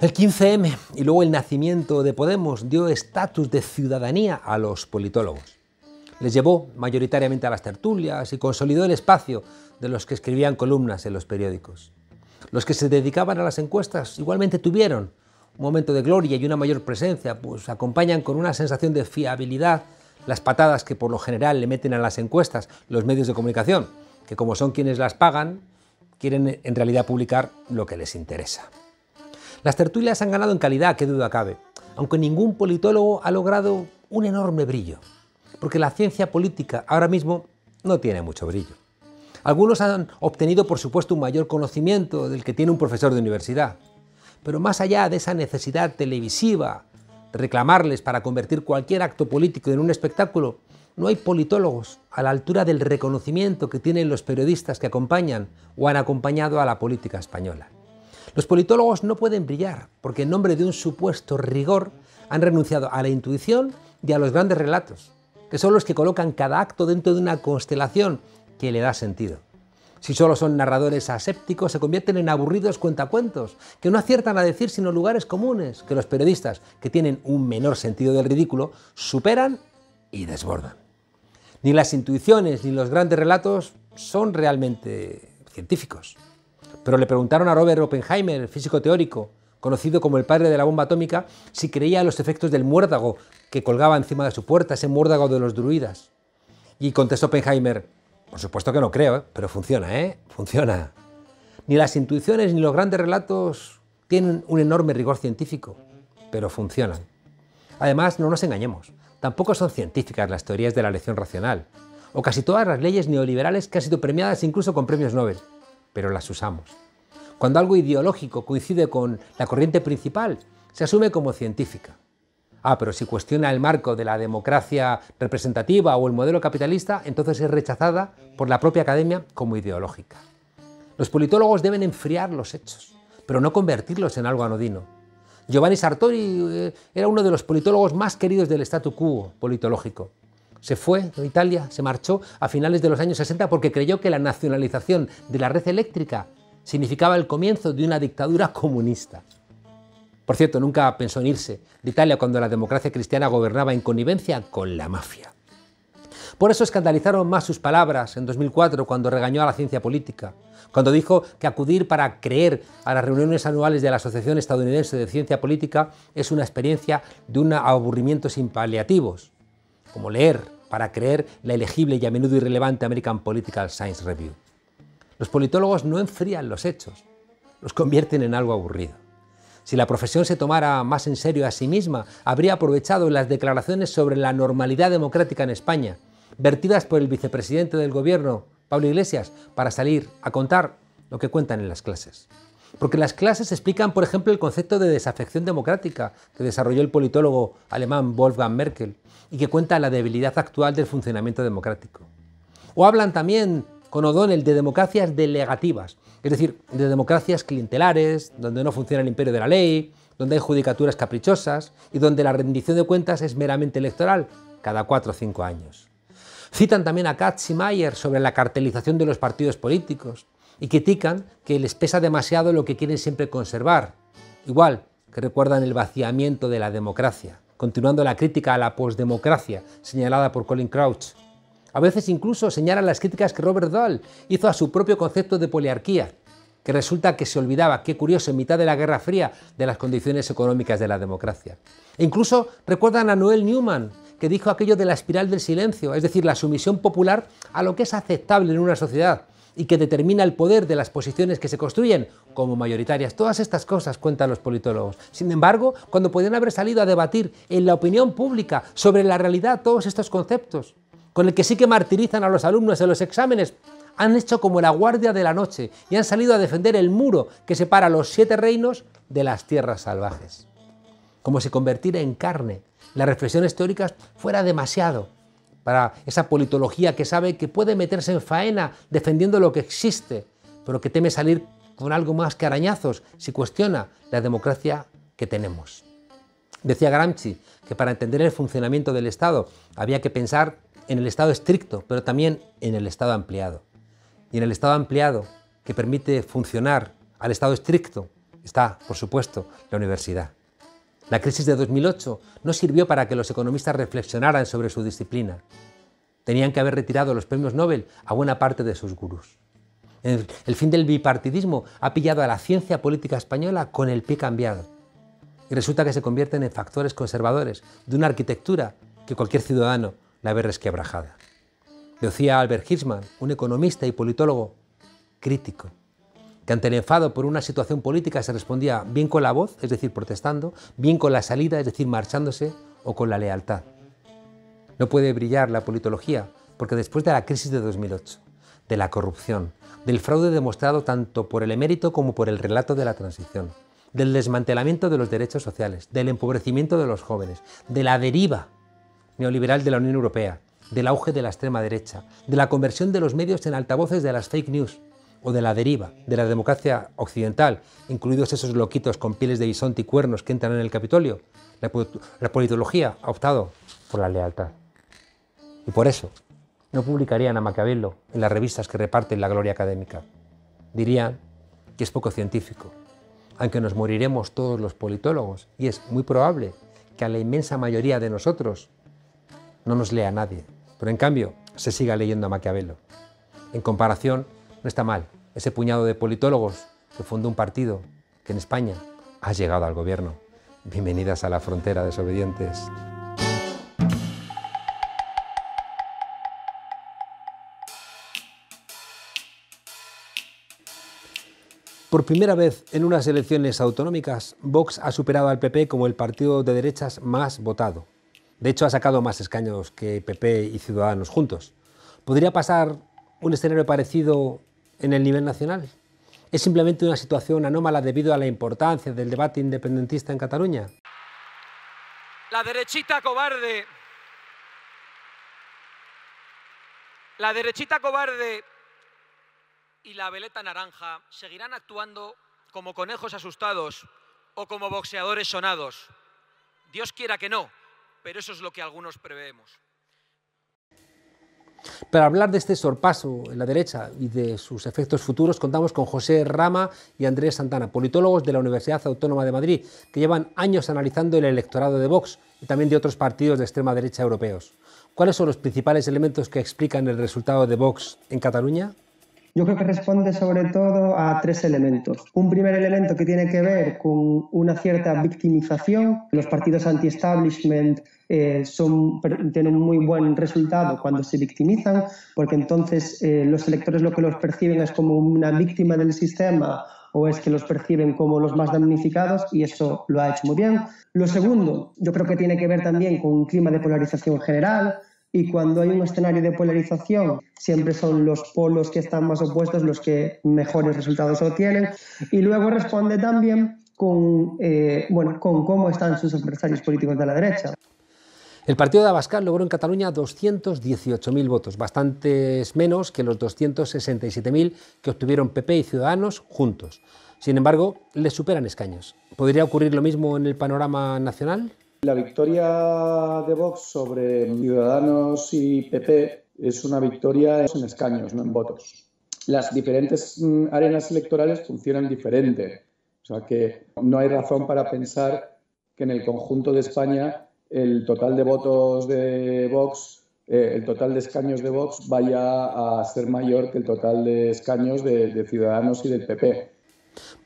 El 15M y luego el nacimiento de Podemos dio estatus de ciudadanía a los politólogos. Les llevó mayoritariamente a las tertulias y consolidó el espacio de los que escribían columnas en los periódicos. Los que se dedicaban a las encuestas igualmente tuvieron un momento de gloria y una mayor presencia, pues acompañan con una sensación de fiabilidad las patadas que por lo general le meten a las encuestas los medios de comunicación, que como son quienes las pagan, quieren en realidad publicar lo que les interesa. Las tertulias han ganado en calidad, qué duda cabe, aunque ningún politólogo ha logrado un enorme brillo, porque la ciencia política ahora mismo no tiene mucho brillo. Algunos han obtenido, por supuesto, un mayor conocimiento del que tiene un profesor de universidad, pero más allá de esa necesidad televisiva de reclamarles para convertir cualquier acto político en un espectáculo, no hay politólogos a la altura del reconocimiento que tienen los periodistas que acompañan o han acompañado a la política española. Los politólogos no pueden brillar porque en nombre de un supuesto rigor han renunciado a la intuición y a los grandes relatos, que son los que colocan cada acto dentro de una constelación que le da sentido. Si solo son narradores asépticos, se convierten en aburridos cuentacuentos, que no aciertan a decir sino lugares comunes, que los periodistas, que tienen un menor sentido del ridículo, superan y desbordan. Ni las intuiciones ni los grandes relatos son realmente científicos. Pero le preguntaron a Robert Oppenheimer, el físico teórico, conocido como el padre de la bomba atómica, si creía en los efectos del muérdago que colgaba encima de su puerta, ese muérdago de los druidas. Y contestó Oppenheimer: por supuesto que no creo, pero funciona, funciona. Ni las intuiciones ni los grandes relatos tienen un enorme rigor científico, pero funcionan. Además, no nos engañemos, tampoco son científicas las teorías de la elección racional, o casi todas las leyes neoliberales que han sido premiadas incluso con premios Nobel, pero las usamos. Cuando algo ideológico coincide con la corriente principal, se asume como científica. Pero si cuestiona el marco de la democracia representativa o el modelo capitalista, entonces es rechazada por la propia academia como ideológica. Los politólogos deben enfriar los hechos, pero no convertirlos en algo anodino. Giovanni Sartori era uno de los politólogos más queridos del statu quo politológico. Se fue de Italia, se marchó a finales de los años 60 porque creyó que la nacionalización de la red eléctrica significaba el comienzo de una dictadura comunista. Por cierto, nunca pensó en irse de Italia cuando la democracia cristiana gobernaba en connivencia con la mafia. Por eso escandalizaron más sus palabras en 2004 cuando regañó a la ciencia política, cuando dijo que acudir para creer a las reuniones anuales de la Asociación Estadounidense de Ciencia Política es una experiencia de un aburrimiento sin paliativos, como leer para creer la elegible y a menudo irrelevante American Political Science Review. Los politólogos no enfrían los hechos, los convierten en algo aburrido. Si la profesión se tomara más en serio a sí misma, habría aprovechado las declaraciones sobre la normalidad democrática en España, vertidas por el vicepresidente del gobierno, Pablo Iglesias, para salir a contar lo que cuentan en las clases. Porque las clases explican, por ejemplo, el concepto de desafección democrática que desarrolló el politólogo alemán Wolfgang Merkel y que cuenta la debilidad actual del funcionamiento democrático. O hablan también con O'Donnell de democracias delegativas, es decir, de democracias clientelares, donde no funciona el imperio de la ley, donde hay judicaturas caprichosas y donde la rendición de cuentas es meramente electoral, cada 4 o 5 años. Citan también a Katz y Mayer sobre la cartelización de los partidos políticos y critican que les pesa demasiado lo que quieren siempre conservar, igual que recuerdan el vaciamiento de la democracia, continuando la crítica a la posdemocracia señalada por Colin Crouch. A veces incluso señalan las críticas que Robert Dahl hizo a su propio concepto de poliarquía, que resulta que se olvidaba, qué curioso, en mitad de la Guerra Fría, de las condiciones económicas de la democracia. E incluso recuerdan a Noel Newman, que dijo aquello de la espiral del silencio, es decir, la sumisión popular a lo que es aceptable en una sociedad y que determina el poder de las posiciones que se construyen como mayoritarias. Todas estas cosas cuentan los politólogos. Sin embargo, cuando podían haber salido a debatir en la opinión pública sobre la realidad todos estos conceptos, con el que sí que martirizan a los alumnos en los exámenes, han hecho como la guardia de la noche y han salido a defender el muro que separa los 7 reinos de las tierras salvajes. Como si convertir en carne las reflexiones teóricas fuera demasiado para esa politología que sabe que puede meterse en faena defendiendo lo que existe, pero que teme salir con algo más que arañazos si cuestiona la democracia que tenemos. Decía Gramsci que para entender el funcionamiento del Estado había que pensar en el Estado estricto, pero también en el Estado ampliado. Y en el Estado ampliado, que permite funcionar al Estado estricto, Está, por supuesto, la universidad. La crisis de 2008 no sirvió para que los economistas reflexionaran sobre su disciplina. Tenían que haber retirado los premios Nobel a buena parte de sus gurús. El fin del bipartidismo ha pillado a la ciencia política española con el pie cambiado. Y resulta que se convierten en factores conservadores de una arquitectura que cualquier ciudadano la ve resquebrajada. Decía Albert Hirschman, un economista y politólogo crítico, que ante el enfado por una situación política se respondía bien con la voz, es decir, protestando, bien con la salida, es decir, marchándose, o con la lealtad. No puede brillar la politología porque después de la crisis de 2008, de la corrupción, del fraude demostrado tanto por el emérito como por el relato de la transición, del desmantelamiento de los derechos sociales, del empobrecimiento de los jóvenes, de la deriva neoliberal de la Unión Europea, del auge de la extrema derecha, de la conversión de los medios en altavoces de las fake news o de la deriva de la democracia occidental, incluidos esos loquitos con pieles de bisonte y cuernos que entran en el Capitolio, la politología ha optado por la lealtad. Y por eso no publicarían a Maquiavelo en las revistas que reparten la gloria académica. Dirían que es poco científico, aunque nos moriremos todos los politólogos, y es muy probable que a la inmensa mayoría de nosotros no nos lea nadie, pero en cambio se siga leyendo a Maquiavelo. En comparación, no está mal ese puñado de politólogos que fundó un partido que en España ha llegado al gobierno. Bienvenidas a la frontera, desobedientes. Por primera vez en unas elecciones autonómicas, Vox ha superado al PP como el partido de derechas más votado. De hecho, ha sacado más escaños que PP y Ciudadanos juntos. ¿Podría pasar un escenario parecido en el nivel nacional? ¿Es simplemente una situación anómala debido a la importancia del debate independentista en Cataluña? La derechita cobarde. La derechita cobarde y la veleta naranja seguirán actuando como conejos asustados o como boxeadores sonados. Dios quiera que no, pero eso es lo que algunos preveemos. Para hablar de este sorpaso en la derecha y de sus efectos futuros, contamos con José Rama y Andrés Santana, politólogos de la Universidad Autónoma de Madrid, que llevan años analizando el electorado de Vox y también de otros partidos de extrema derecha europeos. ¿Cuáles son los principales elementos que explican el resultado de Vox en Cataluña? Yo creo que responde sobre todo a tres elementos. Un primer elemento que tiene que ver con una cierta victimización. Los partidos anti-establishment tienen un muy buen resultado cuando se victimizan, porque entonces los electores lo que los perciben es como una víctima del sistema o es que los perciben como los más damnificados, y eso lo ha hecho muy bien. Lo segundo, yo creo que tiene que ver también con un clima de polarización general. Y cuando hay un escenario de polarización, siempre son los polos que están más opuestos los que mejores resultados obtienen. Y luego responde también con cómo están sus adversarios políticos de la derecha. El partido de Abascal logró en Cataluña 218.000 votos, bastantes menos que los 267.000 que obtuvieron PP y Ciudadanos juntos. Sin embargo, les superan escaños. ¿Podría ocurrir lo mismo en el panorama nacional? La victoria de Vox sobre Ciudadanos y PP es una victoria en escaños, no en votos. Las diferentes arenas electorales funcionan diferente. O sea que no hay razón para pensar que en el conjunto de España el total de votos de Vox, el total de escaños de Vox vaya a ser mayor que el total de escaños de Ciudadanos y del PP.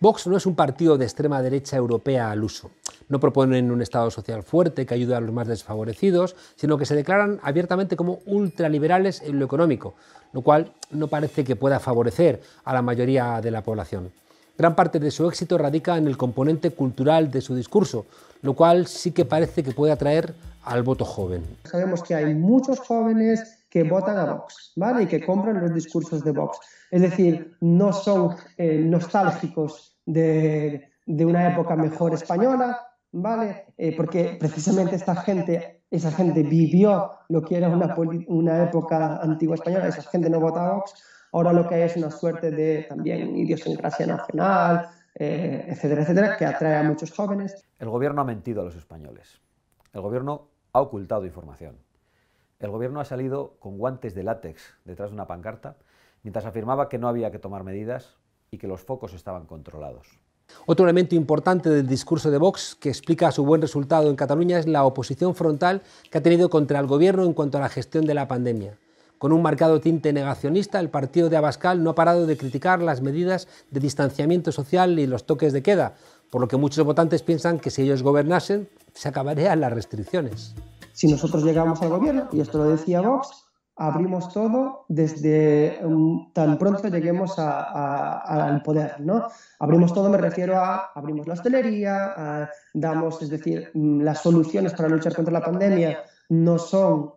Vox no es un partido de extrema derecha europea al uso. No proponen un Estado social fuerte que ayude a los más desfavorecidos, sino que se declaran abiertamente como ultraliberales en lo económico, lo cual no parece que pueda favorecer a la mayoría de la población. Gran parte de su éxito radica en el componente cultural de su discurso, lo cual sí que parece que puede atraer al voto joven. Sabemos que hay muchos jóvenes que votan a Vox, ¿vale? Y que compran los discursos de Vox. Es decir, no son nostálgicos de una época mejor española, ¿vale? Porque precisamente esa gente vivió lo que era una época antigua española, esa gente no vota a Vox. Ahora lo que hay es una suerte de también idiosincrasia nacional, etcétera, etcétera, que atrae a muchos jóvenes. El gobierno ha mentido a los españoles. El gobierno ha ocultado información. El gobierno ha salido con guantes de látex detrás de una pancarta mientras afirmaba que no había que tomar medidas y que los focos estaban controlados. Otro elemento importante del discurso de Vox que explica su buen resultado en Cataluña es la oposición frontal que ha tenido contra el gobierno en cuanto a la gestión de la pandemia. Con un marcado tinte negacionista, el partido de Abascal no ha parado de criticar las medidas de distanciamiento social y los toques de queda, por lo que muchos votantes piensan que si ellos gobernasen, se acabarían las restricciones. Si nosotros llegamos al gobierno, y esto lo decía Vox, abrimos todo desde tan pronto lleguemos al poder, ¿no? Abrimos todo, me refiero a abrimos la hostelería, damos, es decir, las soluciones para luchar contra la pandemia no son,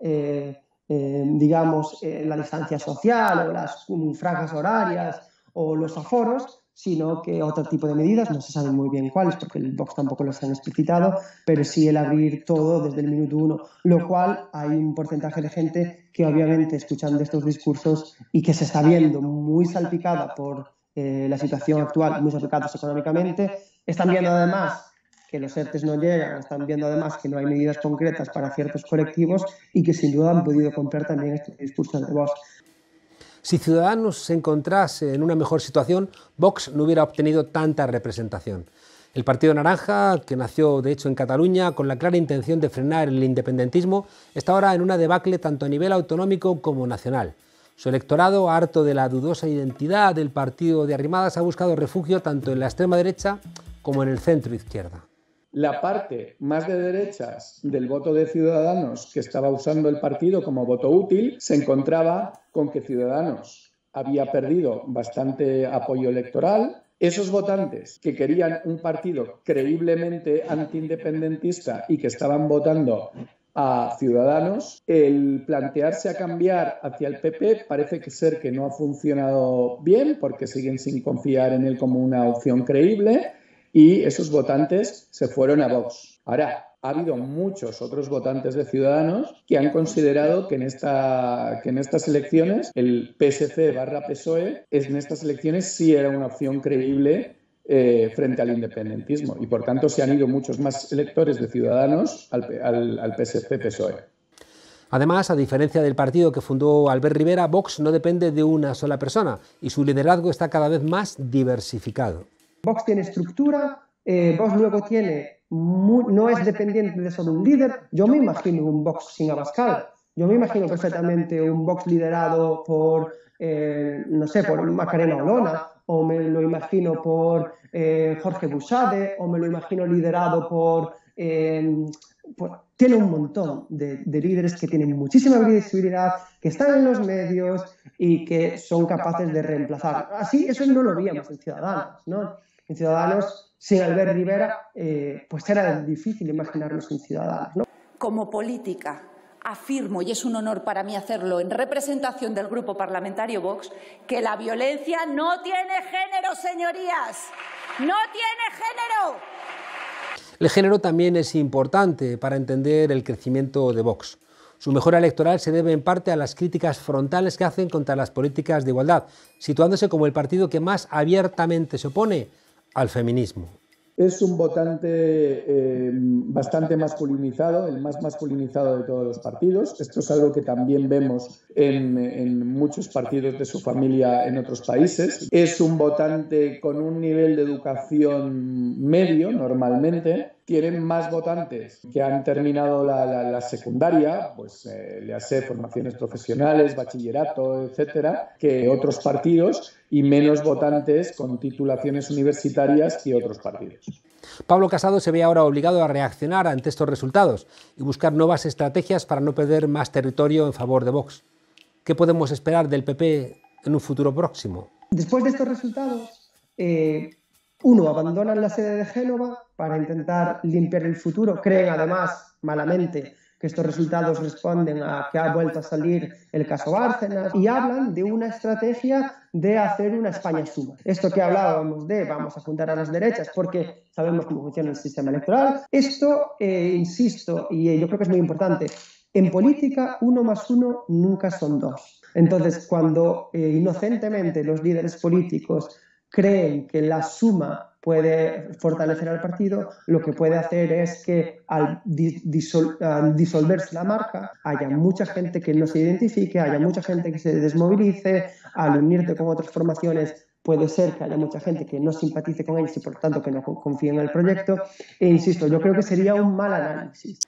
digamos, la distancia social o las franjas horarias o los aforos, sino que otro tipo de medidas, no se sabe muy bien cuáles, porque el Vox tampoco los han explicitado, pero sí el abrir todo desde el minuto uno, lo cual hay un porcentaje de gente que obviamente escuchando estos discursos y que se está viendo muy salpicada por la situación actual, muy salpicados económicamente, están viendo además que los ERTEs no llegan, están viendo además que no hay medidas concretas para ciertos colectivos y que sin duda han podido comprar también estos discursos de Vox. Si Ciudadanos se encontrase en una mejor situación, Vox no hubiera obtenido tanta representación. El Partido Naranja, que nació de hecho en Cataluña con la clara intención de frenar el independentismo, está ahora en una debacle tanto a nivel autonómico como nacional. Su electorado, harto de la dudosa identidad del partido de Arrimadas, ha buscado refugio tanto en la extrema derecha como en el centro izquierda. La parte más de derechas del voto de Ciudadanos que estaba usando el partido como voto útil se encontraba con que Ciudadanos había perdido bastante apoyo electoral. Esos votantes que querían un partido creíblemente antiindependentista y que estaban votando a Ciudadanos, el plantearse a cambiar hacia el PP parece ser que no ha funcionado bien porque siguen sin confiar en él como una opción creíble. Y esos votantes se fueron a Vox. Ahora, ha habido muchos otros votantes de Ciudadanos que han considerado que en estas elecciones el PSC/PSOE en estas elecciones sí era una opción creíble frente al independentismo. Y por tanto se han ido muchos más electores de Ciudadanos al PSC/PSOE. Además, a diferencia del partido que fundó Albert Rivera, Vox no depende de una sola persona y su liderazgo está cada vez más diversificado. Vox tiene estructura, Vox luego no es dependiente de solo un líder. Yo me imagino un Vox sin Abascal. Yo me imagino perfectamente un Vox liderado por, no sé, por Macarena Olona, o me lo imagino por Jorge Buxade, o me lo imagino liderado por... tiene un montón de líderes que tienen muchísima visibilidad, que están en los medios y que son capaces de reemplazar. Así, eso no lo veíamos en Ciudadanos, ¿no? En Ciudadanos, sin Albert Rivera, pues era difícil imaginarnos en Ciudadanos, ¿no? Como política, afirmo, y es un honor para mí hacerlo en representación del Grupo Parlamentario Vox, que la violencia no tiene género, señorías. ¡No tiene género! El género también es importante para entender el crecimiento de Vox. Su mejora electoral se debe en parte a las críticas frontales que hacen contra las políticas de igualdad, situándose como el partido que más abiertamente se opone al feminismo. Es un votante bastante masculinizado, el más masculinizado de todos los partidos. Esto es algo que también vemos en muchos partidos de su familia en otros países. Es un votante con un nivel de educación medio, normalmente. Tienen más votantes que han terminado la secundaria, pues le hace formaciones profesionales, bachillerato, etcétera, que otros partidos, y menos votantes con titulaciones universitarias que otros partidos. Pablo Casado se ve ahora obligado a reaccionar ante estos resultados y buscar nuevas estrategias para no perder más territorio en favor de Vox. ¿Qué podemos esperar del PP en un futuro próximo? Después de estos resultados, uno, abandonan la sede de Génova para intentar limpiar el futuro. Creen además, malamente, que estos resultados responden a que ha vuelto a salir el caso Bárcenas y hablan de una estrategia de hacer una España suma. Esto que hablábamos de vamos a juntar a las derechas porque sabemos cómo funciona el sistema electoral. Esto, insisto, y yo creo que es muy importante, en política 1 más 1 nunca son 2. Entonces, cuando inocentemente los líderes políticos creen que la suma puede fortalecer al partido, lo que puede hacer es que al disolverse la marca haya mucha gente que no se identifique, haya mucha gente que se desmovilice, al unirte con otras formaciones puede ser que haya mucha gente que no simpatice con ellos y por tanto que no confíe en el proyecto. E insisto, yo creo que sería un mal análisis.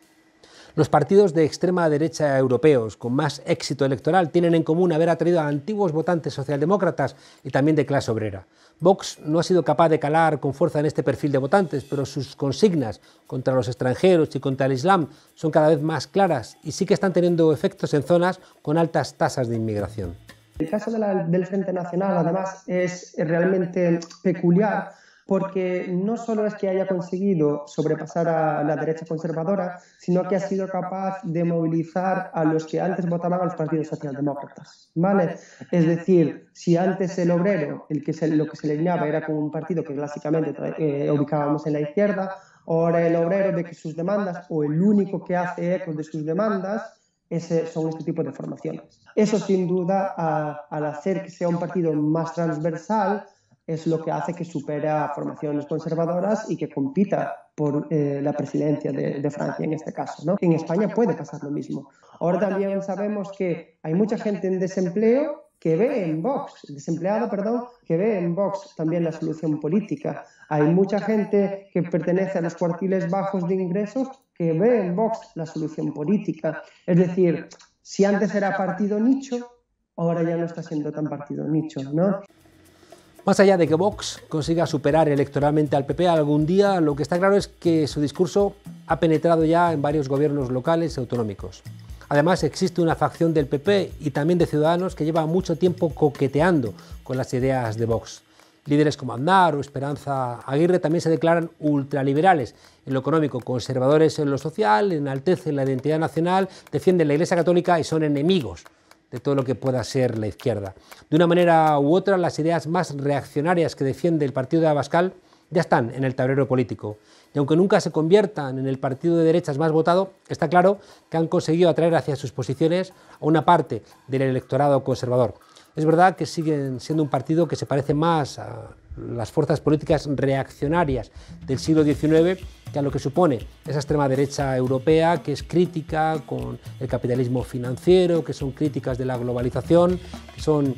Los partidos de extrema derecha europeos con más éxito electoral tienen en común haber atraído a antiguos votantes socialdemócratas y también de clase obrera. Vox no ha sido capaz de calar con fuerza en este perfil de votantes, pero sus consignas contra los extranjeros y contra el Islam son cada vez más claras y sí que están teniendo efectos en zonas con altas tasas de inmigración. El caso del Frente Nacional, además, es realmente peculiar porque no solo es que haya conseguido sobrepasar a la derecha conservadora, sino que ha sido capaz de movilizar a los que antes votaban a los partidos socialdemócratas, ¿vale? Es decir, si antes el obrero, lo que se le alineaba era con un partido que clásicamente ubicábamos en la izquierda, ahora el obrero ve que sus demandas, o el único que hace eco de sus demandas, son este tipo de formaciones. Eso sin duda, al hacer que sea un partido más transversal, es lo que hace que supere a formaciones conservadoras y que compita por la presidencia de Francia en este caso, ¿no? En España puede pasar lo mismo. Ahora también sabemos que hay mucha gente en desempleo que ve en Vox, que ve en Vox también la solución política. Hay mucha gente que pertenece a los cuartiles bajos de ingresos que ve en Vox la solución política. Es decir, si antes era partido nicho, ahora ya no está siendo tan partido nicho, ¿no? Más allá de que Vox consiga superar electoralmente al PP algún día, lo que está claro es que su discurso ha penetrado ya en varios gobiernos locales y autonómicos. Además, existe una facción del PP y también de Ciudadanos que lleva mucho tiempo coqueteando con las ideas de Vox. Líderes como Aznar o Esperanza Aguirre también se declaran ultraliberales en lo económico, conservadores en lo social, enaltecen la identidad nacional, defienden la Iglesia Católica y son enemigos de todo lo que pueda ser la izquierda. De una manera u otra, las ideas más reaccionarias que defiende el partido de Abascal ya están en el tablero político. Y aunque nunca se conviertan en el partido de derechas más votado, está claro que han conseguido atraer hacia sus posiciones a una parte del electorado conservador. Es verdad que siguen siendo un partido que se parece más a las fuerzas políticas reaccionarias del siglo XIX que a lo que supone esa extrema derecha europea, que es crítica con el capitalismo financiero, que son críticas de la globalización, que son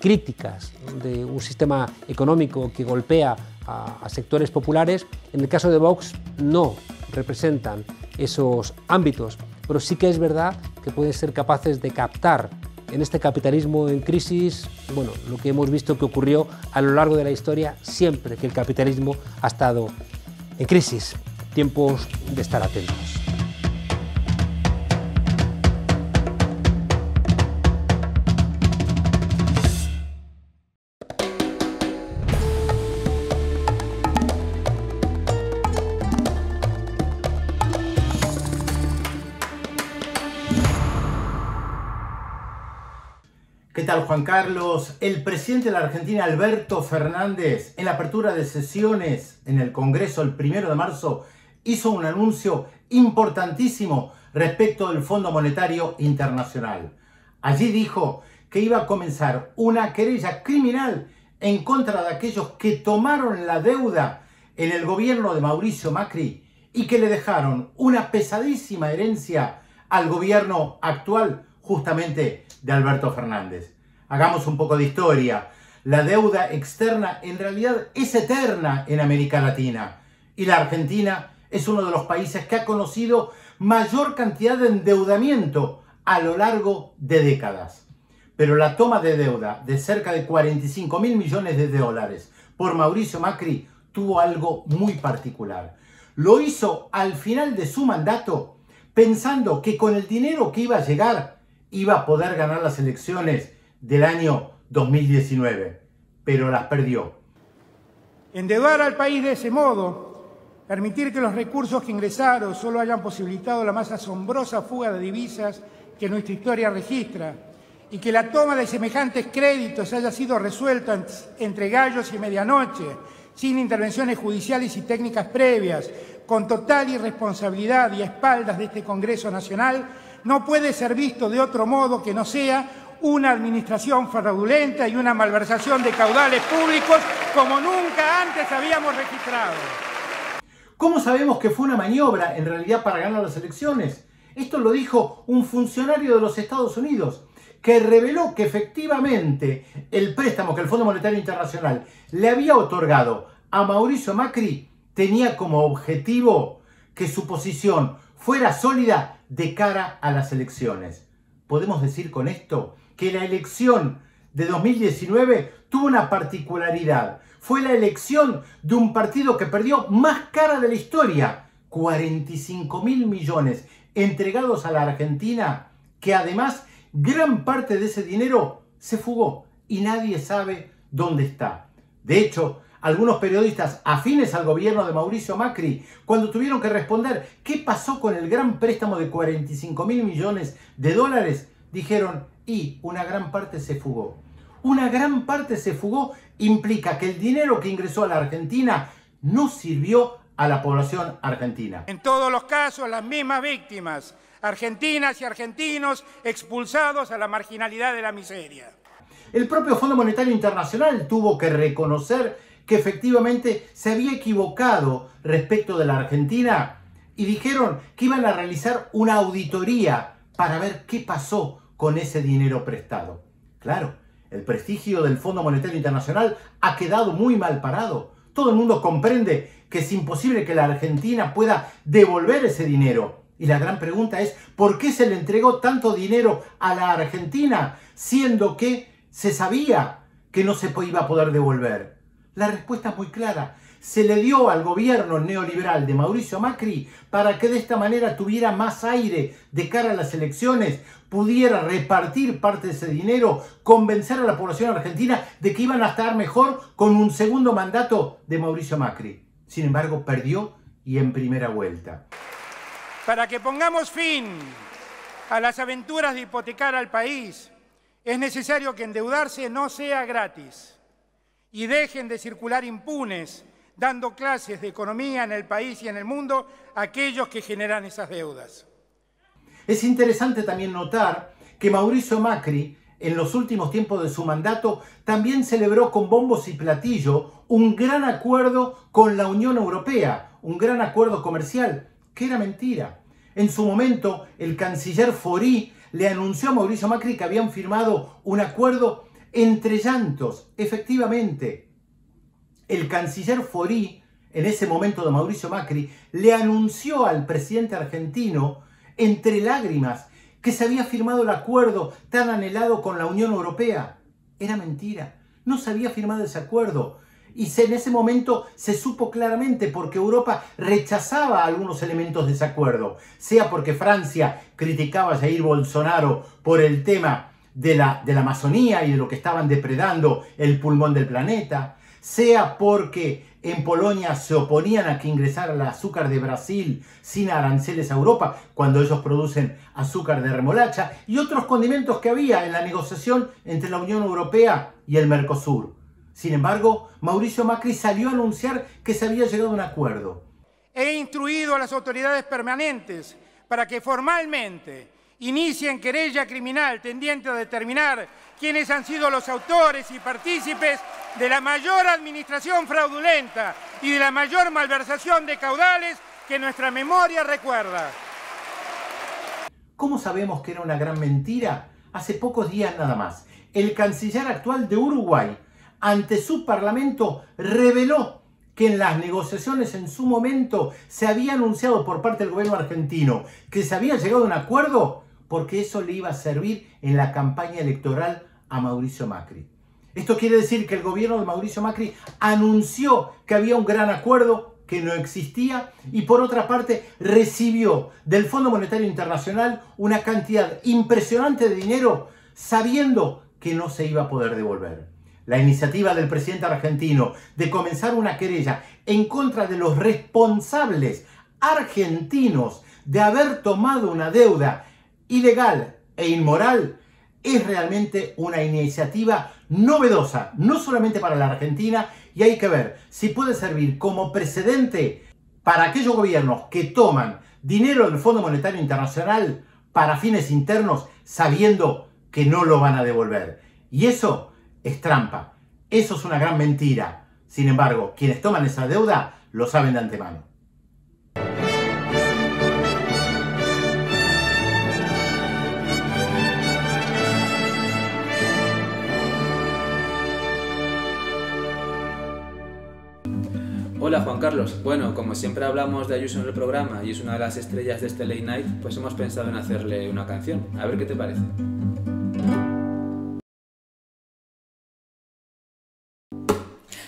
críticas de un sistema económico que golpea a sectores populares. En el caso de Vox no representan esos ámbitos, pero sí que es verdad que pueden ser capaces de captar en este capitalismo en crisis, bueno, lo que hemos visto que ocurrió a lo largo de la historia siempre que el capitalismo ha estado en crisis. Tiempos de estar atentos. ¿Qué tal, Juan Carlos? El presidente de la Argentina, Alberto Fernández, en la apertura de sesiones en el Congreso el 1 de marzo, hizo un anuncio importantísimo respecto del Fondo Monetario Internacional. Allí dijo que iba a comenzar una querella criminal en contra de aquellos que tomaron la deuda en el gobierno de Mauricio Macri y que le dejaron una pesadísima herencia al gobierno actual, justamente de Alberto Fernández. Hagamos un poco de historia. La deuda externa en realidad es eterna en América Latina y la Argentina es uno de los países que ha conocido mayor cantidad de endeudamiento a lo largo de décadas. Pero la toma de deuda de cerca de 45.000 millones de dólares por Mauricio Macri tuvo algo muy particular. Lo hizo al final de su mandato pensando que con el dinero que iba a llegar iba a poder ganar las elecciones del año 2019, pero las perdió. Endeudar al país de ese modo, permitir que los recursos que ingresaron solo hayan posibilitado la más asombrosa fuga de divisas que nuestra historia registra y que la toma de semejantes créditos haya sido resuelta entre gallos y medianoche, sin intervenciones judiciales y técnicas previas, con total irresponsabilidad y a espaldas de este Congreso Nacional, no puede ser visto de otro modo que no sea una administración fraudulenta y una malversación de caudales públicos como nunca antes habíamos registrado. ¿Cómo sabemos que fue una maniobra en realidad para ganar las elecciones? Esto lo dijo un funcionario de los Estados Unidos, que reveló que efectivamente el préstamo que el Fondo Monetario Internacional le había otorgado a Mauricio Macri tenía como objetivo que su posición fuera sólida de cara a las elecciones. Podemos decir con esto que la elección de 2019 tuvo una particularidad. Fue la elección de un partido que perdió más cara de la historia. 45.000 millones entregados a la Argentina, que además gran parte de ese dinero se fugó y nadie sabe dónde está. De hecho, algunos periodistas afines al gobierno de Mauricio Macri, cuando tuvieron que responder qué pasó con el gran préstamo de 45.000 millones de dólares, dijeron, y una gran parte se fugó. Una gran parte se fugó implica que el dinero que ingresó a la Argentina no sirvió a la población argentina. En todos los casos, las mismas víctimas, argentinas y argentinos expulsados a la marginalidad de la miseria. El propio Fondo Monetario Internacional tuvo que reconocer que efectivamente se había equivocado respecto de la Argentina y dijeron que iban a realizar una auditoría para ver qué pasó con ese dinero prestado. Claro, el prestigio del Fondo Monetario Internacional ha quedado muy mal parado. Todo el mundo comprende que es imposible que la Argentina pueda devolver ese dinero. Y la gran pregunta es, ¿por qué se le entregó tanto dinero a la Argentina, siendo que se sabía que no se iba a poder devolver? La respuesta es muy clara. Se le dio al gobierno neoliberal de Mauricio Macri para que de esta manera tuviera más aire de cara a las elecciones, pudiera repartir parte de ese dinero, convencer a la población argentina de que iban a estar mejor con un segundo mandato de Mauricio Macri. Sin embargo, perdió y en primera vuelta. Para que pongamos fin a las aventuras de hipotecar al país, es necesario que endeudarse no sea gratis y dejen de circular impunes dando clases de economía en el país y en el mundo a aquellos que generan esas deudas. Es interesante también notar que Mauricio Macri, en los últimos tiempos de su mandato, también celebró con bombos y platillo un gran acuerdo con la Unión Europea, un gran acuerdo comercial, que era mentira. En su momento, el canciller Faury le anunció a Mauricio Macri que habían firmado un acuerdo entre llantos. Efectivamente, el canciller Faury, en ese momento de Mauricio Macri, le anunció al presidente argentino, entre lágrimas, que se había firmado el acuerdo tan anhelado con la Unión Europea. Era mentira, no se había firmado ese acuerdo. Y en ese momento se supo claramente porque Europa rechazaba algunos elementos de ese acuerdo, sea porque Francia criticaba a Jair Bolsonaro por el tema de la Amazonía y de lo que estaban depredando el pulmón del planeta, sea porque en Polonia se oponían a que ingresara el azúcar de Brasil sin aranceles a Europa cuando ellos producen azúcar de remolacha y otros condimentos que había en la negociación entre la Unión Europea y el Mercosur. Sin embargo, Mauricio Macri salió a anunciar que se había llegado a un acuerdo. He instruido a las autoridades permanentes para que formalmente inicien querella criminal tendiente a determinar quiénes han sido los autores y partícipes de la mayor administración fraudulenta y de la mayor malversación de caudales que nuestra memoria recuerda. ¿Cómo sabemos que era una gran mentira? Hace pocos días nada más, el canciller actual de Uruguay, ante su parlamento, reveló que en las negociaciones en su momento se había anunciado por parte del gobierno argentino que se había llegado a un acuerdo porque eso le iba a servir en la campaña electoral a Mauricio Macri. Esto quiere decir que el gobierno de Mauricio Macri anunció que había un gran acuerdo que no existía y por otra parte recibió del Fondo Monetario Internacional una cantidad impresionante de dinero sabiendo que no se iba a poder devolver. La iniciativa del presidente argentino de comenzar una querella en contra de los responsables argentinos de haber tomado una deuda ilegal e inmoral es realmente una iniciativa novedosa, no solamente para la Argentina, y hay que ver si puede servir como precedente para aquellos gobiernos que toman dinero del Fondo Monetario Internacional para fines internos sabiendo que no lo van a devolver. Y eso es trampa, eso es una gran mentira. Sin embargo, quienes toman esa deuda lo saben de antemano. Hola Juan Carlos, bueno, como siempre hablamos de Ayuso en el programa y es una de las estrellas de este Late Night, pues hemos pensado en hacerle una canción, a ver qué te parece.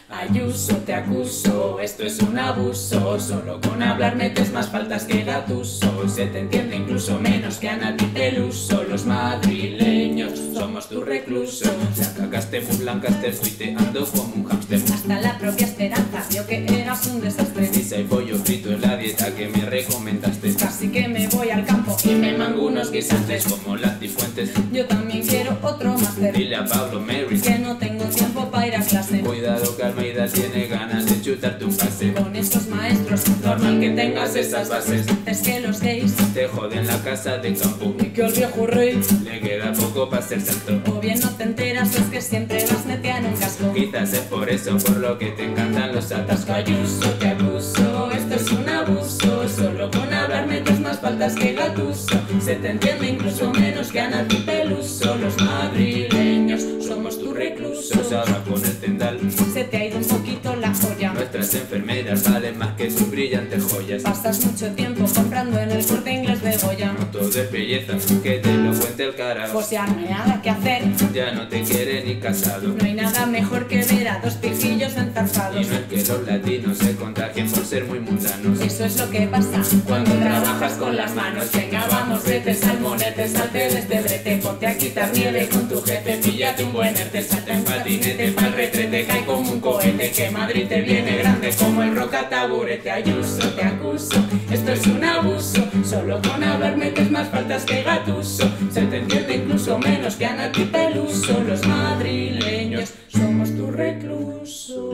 Ayuso, te acuso, esto es un abuso. Solo con hablar metes más faltas que Gattuso. Se te entiende incluso menos que a Nati Peluso. Los madrileños somos tu recluso. La cagaste muy blanca, te tuiteando como un hámster. Hasta la propia Esperanza vio que eras un desastre. Pizza y pollo frito es la dieta que me recomendaste. Casi que me voy al campo Y me mango unos guisantes como Latifuentes. Yo también quiero otro máster. Dile a Pablo Mary que no tengo tiempo para ir a clase. Cuidado que Almeida tiene ganas de chutarte un pase. Con estos maestros normal que tengas esas bases. es que los gays Te joden la casa de campo. y que al viejo rey Le queda poco para ser santo. o bien no te enteras, es que siempre vas metida en un casco. Quizás es por eso por lo que te encantan los atascos. Ayuso, te acuso, esto es un abuso. Solo con hablar metes más faltas que Gattuso. Se te entiende incluso menos que a Nati Peluso. Los madrileños somos tu recluso. Pues ahora con el tendal Se te ha ido un poquito la olla. nuestras enfermeras valen más que sus brillantes joyas. Pasas mucho tiempo comprando en el Corte Inglés de Goya. No todo es belleza, que te lo cuente el carajo. Pues ya no hay nada que hacer. Ya no te quiere ni casado. No hay nada mejor que ver a dos pijillos Y enzarzados. no es que los latinos se contagien por ser muy mundanos. Eso es lo que pasa Cuando trabajas con las manos, venga vamos, vete, salmonete, salte de este brete. Ponte a quitar nieve con tu jefe, píllate un buen erte, salta en patinete, pa'l retrete, cae como un cohete. Que Madrid te viene grande como el roca taburete. Ayuso, te acuso, esto es un abuso. Solo con hablar metes más faltas que Gattuso. Se te entiende incluso menos que a Nati Peluso. Los madrileños somos tus reclusos.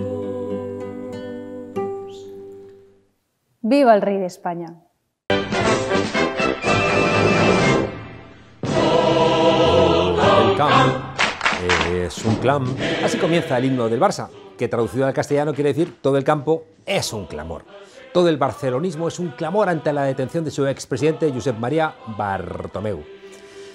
¡Viva el rey de España! El Camp es un clam. Así comienza el himno del Barça, que traducido al castellano quiere decir todo el campo es un clamor. Todo el barcelonismo es un clamor ante la detención de su expresidente Josep María Bartomeu.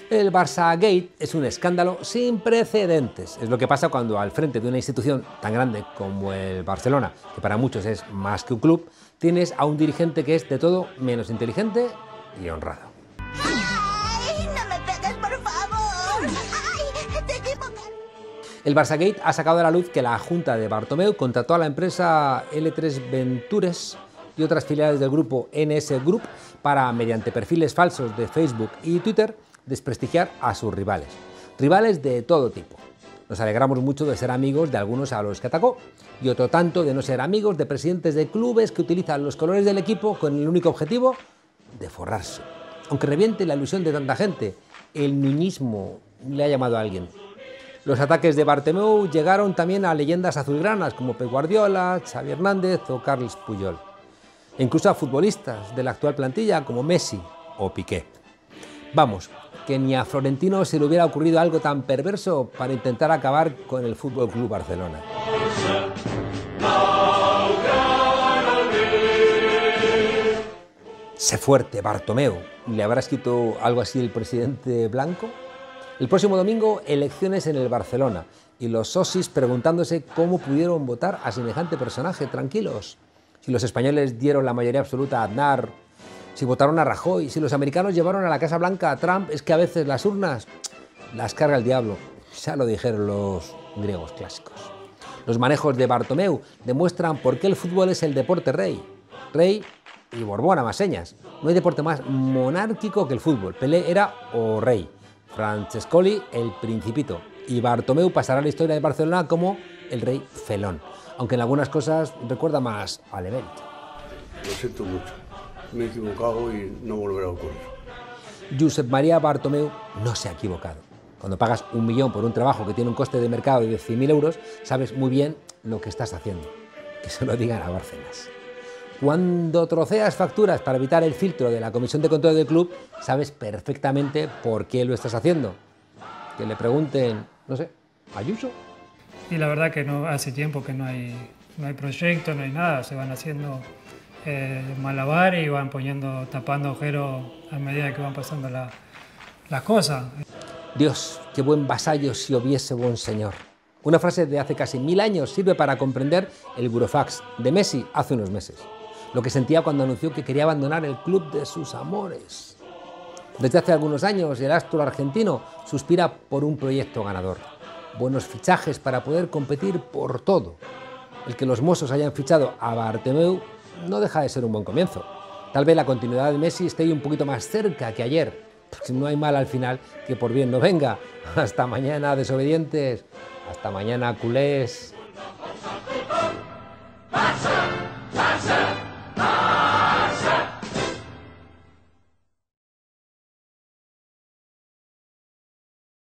El Barça Gate es un escándalo sin precedentes. Es lo que pasa cuando al frente de una institución tan grande como el Barcelona, que para muchos es más que un club, tienes a un dirigente que es de todo menos inteligente y honrado. ¡Ay, no me pegues, por favor! ¡Ay, te equivocas! El Barçagate ha sacado a la luz que la Junta de Bartomeu contrató a la empresa L3 Ventures y otras filiales del grupo NS Group para, mediante perfiles falsos de Facebook y Twitter, desprestigiar a sus rivales. Rivales de todo tipo. Nos alegramos mucho de ser amigos de algunos a los que atacó y otro tanto de no ser amigos de presidentes de clubes que utilizan los colores del equipo con el único objetivo de forrarse. Aunque reviente la ilusión de tanta gente, el nuñismo le ha llamado a alguien. Los ataques de Bartomeu llegaron también a leyendas azulgranas como Pep Guardiola, Xavi Hernández o Carles Puyol. E incluso a futbolistas de la actual plantilla como Messi o Piqué. Vamos, que ni a Florentino se le hubiera ocurrido algo tan perverso para intentar acabar con el Fútbol Club Barcelona. Sé fuerte, Bartomeu. ¿Le habrá escrito algo así el presidente blanco? El próximo domingo, elecciones en el Barcelona y los socis preguntándose cómo pudieron votar a semejante personaje. Tranquilos. Si los españoles dieron la mayoría absoluta a Aznar, si votaron a Rajoy, si los americanos llevaron a la Casa Blanca a Trump, es que a veces las urnas las carga el diablo. Ya lo dijeron los griegos clásicos. Los manejos de Bartomeu demuestran por qué el fútbol es el deporte rey. Rey y Borbón a más señas. No hay deporte más monárquico que el fútbol. Pelé era o rey, Francescoli el principito y Bartomeu pasará a la historia de Barcelona como el rey felón, aunque en algunas cosas recuerda más al evento. Lo siento mucho, me he equivocado y no volverá a ocurrir. Josep María Bartomeu no se ha equivocado. Cuando pagas 1 millón por un trabajo que tiene un coste de mercado de 100.000 euros, sabes muy bien lo que estás haciendo. Que se lo digan a Bárcenas. Cuando troceas facturas para evitar el filtro de la Comisión de Control del club, sabes perfectamente por qué lo estás haciendo. Que le pregunten, no sé, ¿a Ayuso? Y la verdad que no hace tiempo que no hay proyecto, no hay nada, se van haciendo malabares y van tapando agujeros a medida que van pasando las cosas. Dios, qué buen vasallo si hubiese buen señor. Una frase de hace casi 1000 años sirve para comprender el burofax de Messi hace unos meses. Lo que sentía cuando anunció que quería abandonar el club de sus amores. Desde hace algunos años, el astro argentino suspira por un proyecto ganador. Buenos fichajes para poder competir por todo. El que los mozos hayan fichado a Bartomeu no deja de ser un buen comienzo. Tal vez la continuidad de Messi esté un poquito más cerca que ayer. Pues no hay mal al final que por bien no venga. Hasta mañana, desobedientes. Hasta mañana, culés. Barça, Barça.